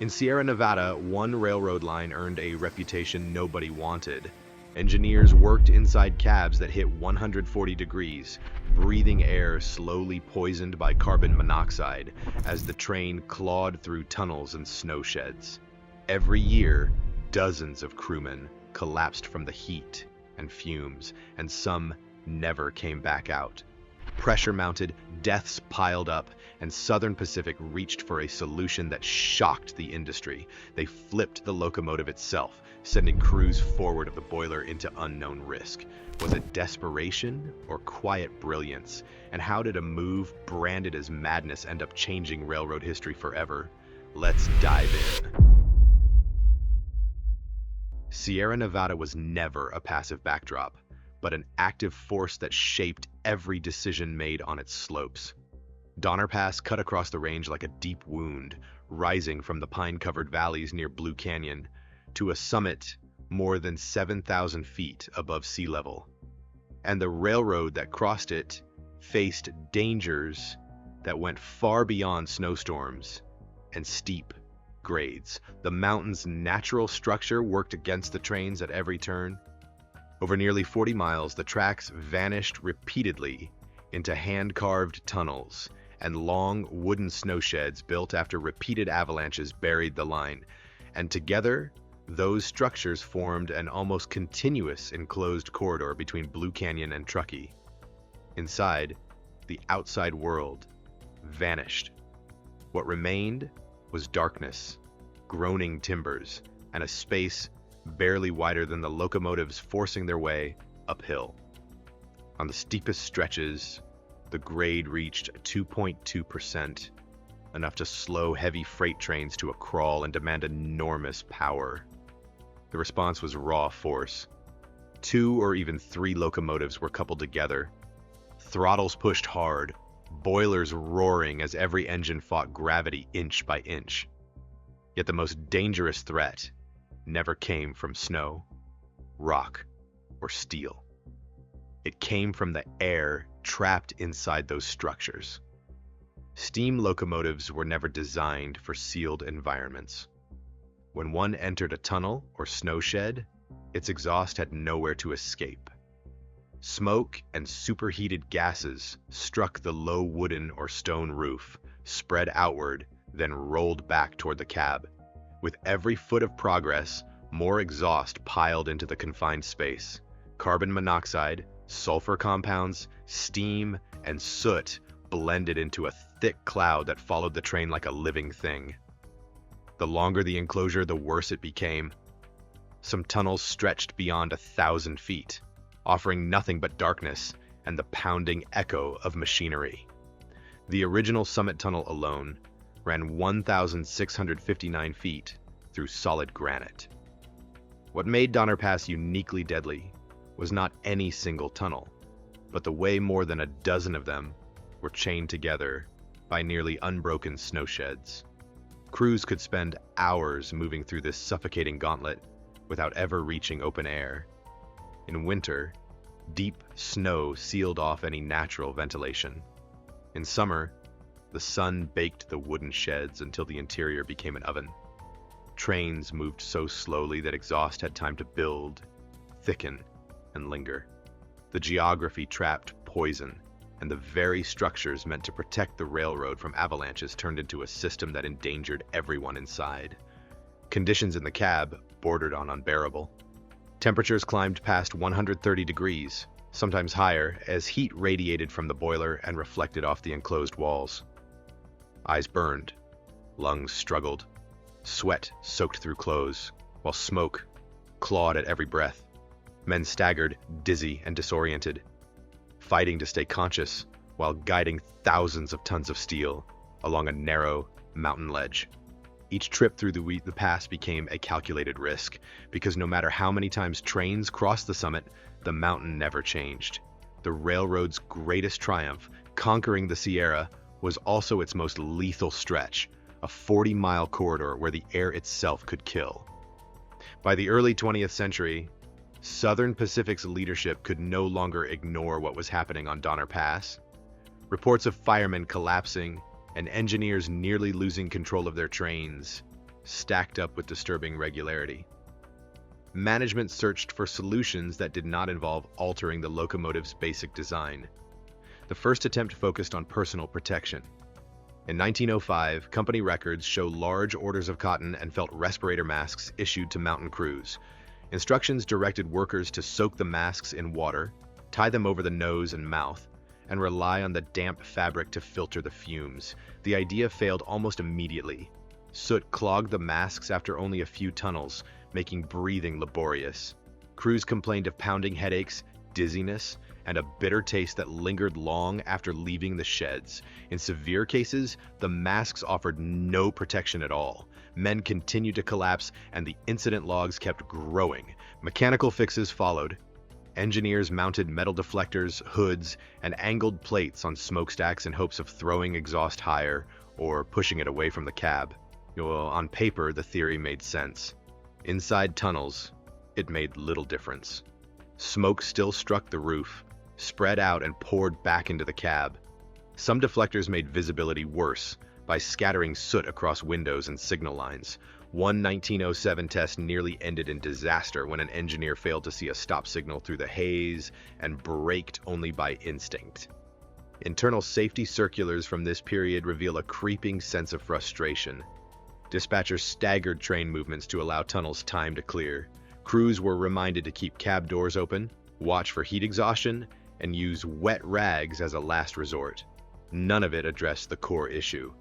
In Sierra Nevada, one railroad line earned a reputation nobody wanted. Engineers worked inside cabs that hit 140 degrees, breathing air slowly poisoned by carbon monoxide as the train clawed through tunnels and snow sheds. Every year, dozens of crewmen collapsed from the heat and fumes, and some never came back out. Pressure mounted, deaths piled up, and Southern Pacific reached for a solution that shocked the industry. They flipped the locomotive itself, sending crews forward of the boiler into unknown risk. Was it desperation or quiet brilliance? And how did a move branded as madness end up changing railroad history forever? Let's dive in. Sierra Nevada was never a passive backdrop, but an active force that shaped every decision made on its slopes. Donner Pass cut across the range like a deep wound, rising from the pine-covered valleys near Blue Canyon to a summit more than 7,000 feet above sea level. And the railroad that crossed it faced dangers that went far beyond snowstorms and steep grades. The mountain's natural structure worked against the trains at every turn. Over nearly 40 miles, the tracks vanished repeatedly into hand-carved tunnels, and long wooden snowsheds built after repeated avalanches buried the line. And together, those structures formed an almost continuous enclosed corridor between Blue Canyon and Truckee. Inside, the outside world vanished. What remained was darkness, groaning timbers, and a space barely wider than the locomotives forcing their way uphill. On the steepest stretches, the grade reached 2.2%, enough to slow heavy freight trains to a crawl and demand enormous power. The response was raw force. 2 or even 3 locomotives were coupled together, throttles pushed hard, boilers roaring as every engine fought gravity inch by inch. Yet the most dangerous threat never came from snow, rock, or steel. It came from the air trapped inside those structures. Steam locomotives were never designed for sealed environments. When one entered a tunnel or snow shed, its exhaust had nowhere to escape. Smoke and superheated gases struck the low wooden or stone roof, spread outward, then rolled back toward the cab. With every foot of progress, more exhaust piled into the confined space. Carbon monoxide, sulfur compounds, steam, and soot blended into a thick cloud that followed the train like a living thing. The longer the enclosure, the worse it became. Some tunnels stretched beyond 1,000 feet, offering nothing but darkness and the pounding echo of machinery. The original summit tunnel alone ran 1,659 feet through solid granite. What made Donner Pass uniquely deadly was not any single tunnel, but the way more than a dozen of them were chained together by nearly unbroken snow sheds. Crews could spend hours moving through this suffocating gauntlet without ever reaching open air. In winter, deep snow sealed off any natural ventilation. In summer, the sun baked the wooden sheds until the interior became an oven. Trains moved so slowly that exhaust had time to build, thicken, and linger. The geography trapped poison, and the very structures meant to protect the railroad from avalanches turned into a system that endangered everyone inside. Conditions in the cab bordered on unbearable. Temperatures climbed past 130 degrees, sometimes higher, as heat radiated from the boiler and reflected off the enclosed walls. Eyes burned, lungs struggled, sweat soaked through clothes, while smoke clawed at every breath. Men staggered, dizzy and disoriented, fighting to stay conscious while guiding thousands of tons of steel along a narrow mountain ledge. Each trip through the pass became a calculated risk, because no matter how many times trains crossed the summit, the mountain never changed. The railroad's greatest triumph, conquering the Sierra, was also its most lethal stretch, a 40-mile corridor where the air itself could kill. By the early 20th century, Southern Pacific's leadership could no longer ignore what was happening on Donner Pass. Reports of firemen collapsing and engineers nearly losing control of their trains stacked up with disturbing regularity. Management searched for solutions that did not involve altering the locomotive's basic design. The first attempt focused on personal protection. In 1905, company records show large orders of cotton and felt respirator masks issued to mountain crews. Instructions directed workers to soak the masks in water, tie them over the nose and mouth, and rely on the damp fabric to filter the fumes. The idea failed almost immediately. Soot clogged the masks after only a few tunnels, making breathing laborious. Crews complained of pounding headaches, dizziness, and a bitter taste that lingered long after leaving the sheds. In severe cases, the masks offered no protection at all. Men continued to collapse, and the incident logs kept growing. Mechanical fixes followed. Engineers mounted metal deflectors, hoods, and angled plates on smokestacks in hopes of throwing exhaust higher or pushing it away from the cab. Well, on paper, the theory made sense. Inside tunnels, it made little difference. Smoke still struck the roof, spread out and poured back into the cab. Some deflectors made visibility worse by scattering soot across windows and signal lines. One 1907 test nearly ended in disaster when an engineer failed to see a stop signal through the haze and braked only by instinct. Internal safety circulars from this period reveal a creeping sense of frustration. Dispatchers staggered train movements to allow tunnels time to clear. Crews were reminded to keep cab doors open, watch for heat exhaustion, and use wet rags as a last resort. None of it addressed the core issue.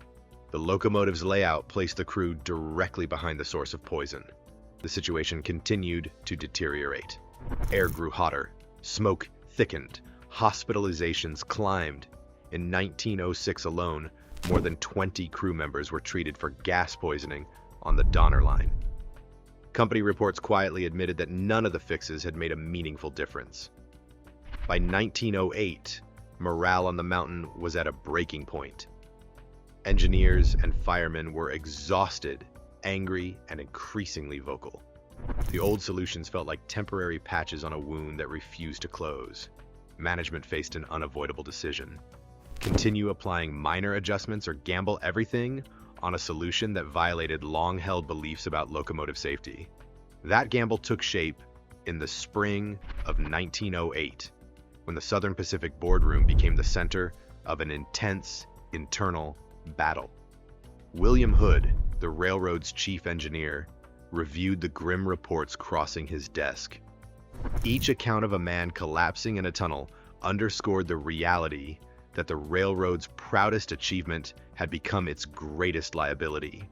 The locomotive's layout placed the crew directly behind the source of poison. The situation continued to deteriorate. Air grew hotter, smoke thickened, hospitalizations climbed. In 1906 alone, more than 20 crew members were treated for gas poisoning on the Donner Line. Company reports quietly admitted that none of the fixes had made a meaningful difference. By 1908, morale on the mountain was at a breaking point. Engineers and firemen were exhausted, angry, and increasingly vocal. The old solutions felt like temporary patches on a wound that refused to close. Management faced an unavoidable decision. Continue applying minor adjustments or gamble everything on a solution that violated long-held beliefs about locomotive safety. That gamble took shape in the spring of 1908, when the Southern Pacific boardroom became the center of an intense internal battle. William Hood, the railroad's chief engineer, reviewed the grim reports crossing his desk. Each account of a man collapsing in a tunnel underscored the reality that the railroad's proudest achievement had become its greatest liability.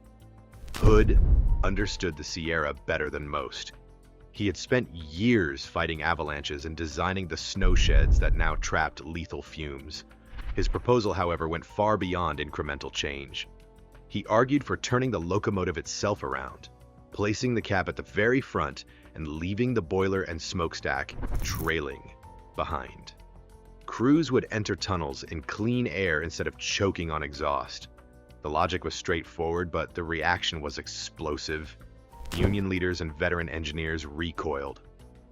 Hood understood the Sierra better than most. He had spent years fighting avalanches and designing the snow sheds that now trapped lethal fumes. His proposal, however, went far beyond incremental change. He argued for turning the locomotive itself around, placing the cab at the very front and leaving the boiler and smokestack trailing behind. Crews would enter tunnels in clean air instead of choking on exhaust. The logic was straightforward, but the reaction was explosive. Union leaders and veteran engineers recoiled.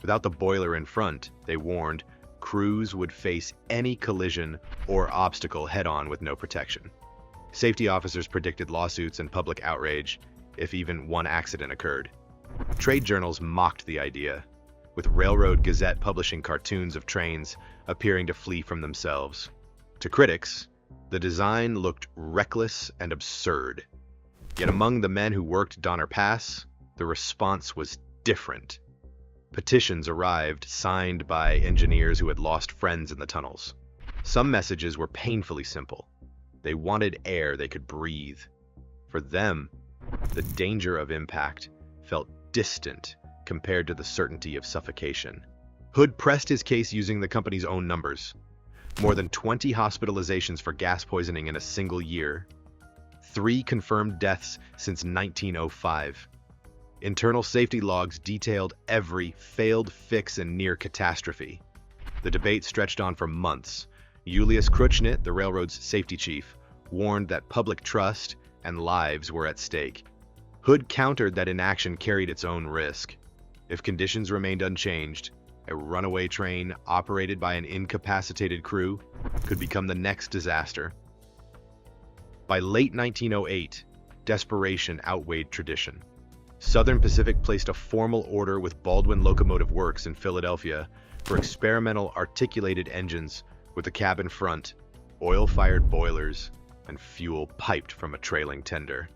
Without the boiler in front, they warned, crews would face any collision or obstacle head-on with no protection. Safety officers predicted lawsuits and public outrage if even one accident occurred. Trade journals mocked the idea, with Railroad Gazette publishing cartoons of trains appearing to flee from themselves. To critics, the design looked reckless and absurd. Yet among the men who worked Donner Pass, the response was different. Petitions arrived, signed by engineers who had lost friends in the tunnels. Some messages were painfully simple. They wanted air they could breathe. For them, the danger of impact felt distant compared to the certainty of suffocation. Hood pressed his case using the company's own numbers. More than 20 hospitalizations for gas poisoning in a single year. 3 confirmed deaths since 1905. Internal safety logs detailed every failed fix and near catastrophe. The debate stretched on for months. Julius Kruchnit, the railroad's safety chief, warned that public trust and lives were at stake. Hood countered that inaction carried its own risk. If conditions remained unchanged, a runaway train operated by an incapacitated crew could become the next disaster. By late 1908, desperation outweighed tradition. Southern Pacific placed a formal order with Baldwin Locomotive Works in Philadelphia for experimental articulated engines with a cab in front, oil-fired boilers, and fuel piped from a trailing tender.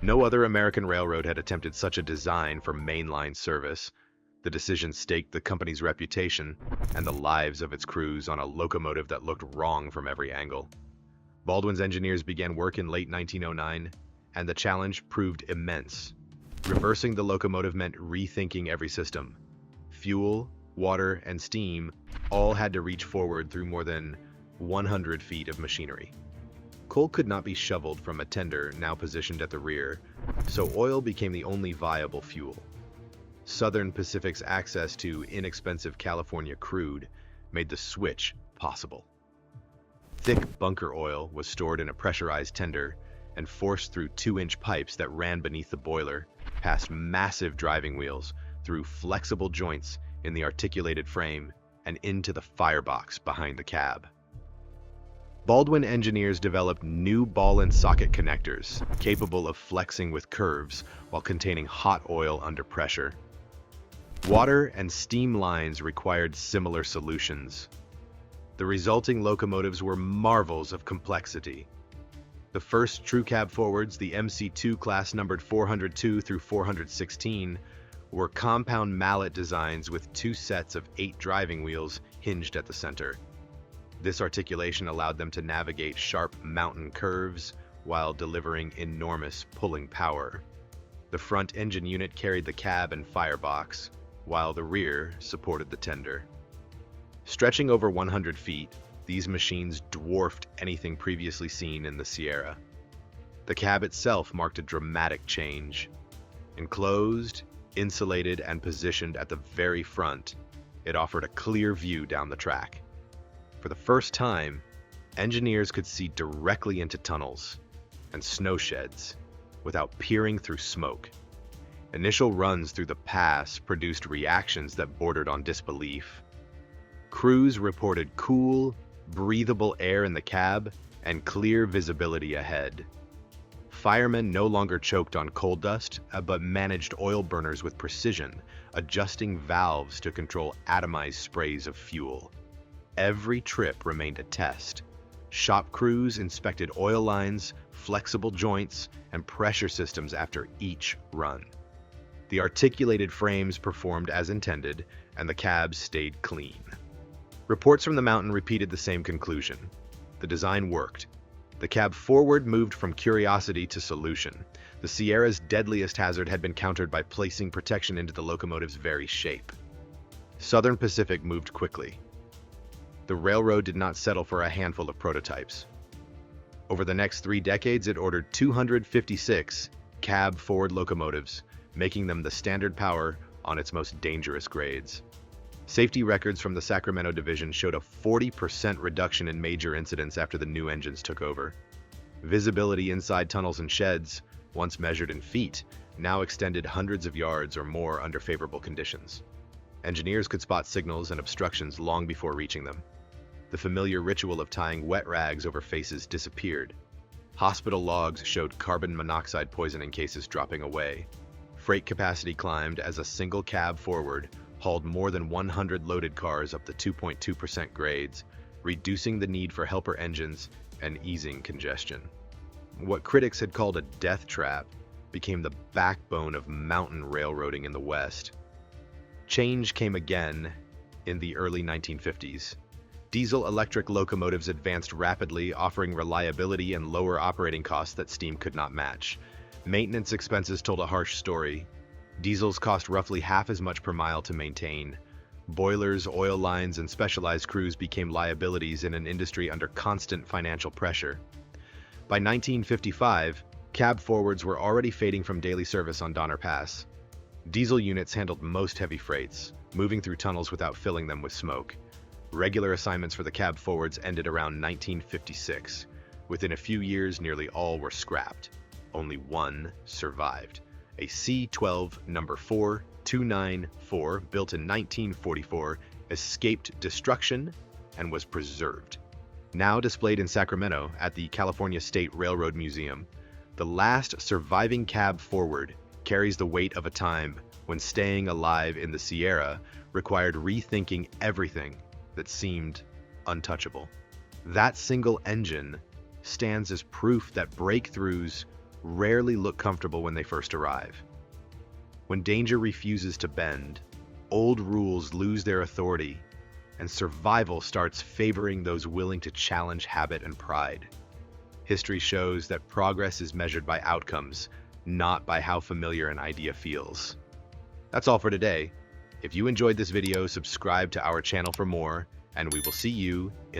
No other American railroad had attempted such a design for mainline service. The decision staked the company's reputation and the lives of its crews on a locomotive that looked wrong from every angle. Baldwin's engineers began work in late 1909, and the challenge proved immense. Reversing the locomotive meant rethinking every system. Fuel, water, and steam all had to reach forward through more than 100 feet of machinery. Coal could not be shoveled from a tender now positioned at the rear, so oil became the only viable fuel. Southern Pacific's access to inexpensive California crude made the switch possible. Thick bunker oil was stored in a pressurized tender and forced through 2-inch pipes that ran beneath the boiler, past massive driving wheels, through flexible joints in the articulated frame, and into the firebox behind the cab. Baldwin engineers developed new ball and socket connectors, capable of flexing with curves while containing hot oil under pressure. Water and steam lines required similar solutions. The resulting locomotives were marvels of complexity. The first true cab forwards, the MC2 class numbered 402 through 416, were compound mallet designs with 2 sets of 8 driving wheels hinged at the center. This articulation allowed them to navigate sharp mountain curves while delivering enormous pulling power. The front engine unit carried the cab and firebox, while the rear supported the tender. Stretching over 100 feet, these machines dwarfed anything previously seen in the Sierra. The cab itself marked a dramatic change. Enclosed, insulated, and positioned at the very front, it offered a clear view down the track. For the first time, engineers could see directly into tunnels and snow sheds without peering through smoke. Initial runs through the pass produced reactions that bordered on disbelief. Crews reported cool, breathable air in the cab and clear visibility ahead. Firemen no longer choked on coal dust, but managed oil burners with precision, adjusting valves to control atomized sprays of fuel. Every trip remained a test. Shop crews inspected oil lines, flexible joints, and pressure systems after each run. The articulated frames performed as intended, and the cabs stayed clean. Reports from the mountain repeated the same conclusion. The design worked. The cab forward moved from curiosity to solution. The Sierra's deadliest hazard had been countered by placing protection into the locomotive's very shape. Southern Pacific moved quickly. The railroad did not settle for a handful of prototypes. Over the next 3 decades, it ordered 256 cab-forward locomotives, making them the standard power on its most dangerous grades. Safety records from the Sacramento division showed a 40% reduction in major incidents after the new engines took over. Visibility inside tunnels and sheds, once measured in feet, now extended hundreds of yards or more under favorable conditions. Engineers could spot signals and obstructions long before reaching them. The familiar ritual of tying wet rags over faces disappeared. Hospital logs showed carbon monoxide poisoning cases dropping away. Freight capacity climbed as a single cab forward hauled more than 100 loaded cars up the 2.2% grades, reducing the need for helper engines and easing congestion. What critics had called a death trap became the backbone of mountain railroading in the West. Change came again in the early 1950s. Diesel-electric locomotives advanced rapidly, offering reliability and lower operating costs that steam could not match. Maintenance expenses told a harsh story. Diesels cost roughly half as much per mile to maintain. Boilers, oil lines, and specialized crews became liabilities in an industry under constant financial pressure. By 1955, cab forwards were already fading from daily service on Donner Pass. Diesel units handled most heavy freights, moving through tunnels without filling them with smoke. Regular assignments for the cab forwards ended around 1956. Within a few years, nearly all were scrapped. Only one survived. A C-12 number 4294, built in 1944, escaped destruction and was preserved. Now displayed in Sacramento at the California State Railroad Museum, The last surviving cab forward carries the weight of a time when staying alive in the Sierra required rethinking everything that seemed untouchable. That single engine stands as proof that breakthroughs rarely look comfortable when they first arrive. When danger refuses to bend, old rules lose their authority, and survival starts favoring those willing to challenge habit and pride. History shows that progress is measured by outcomes, not by how familiar an idea feels. That's all for today. If you enjoyed this video, subscribe to our channel for more, and we will see you in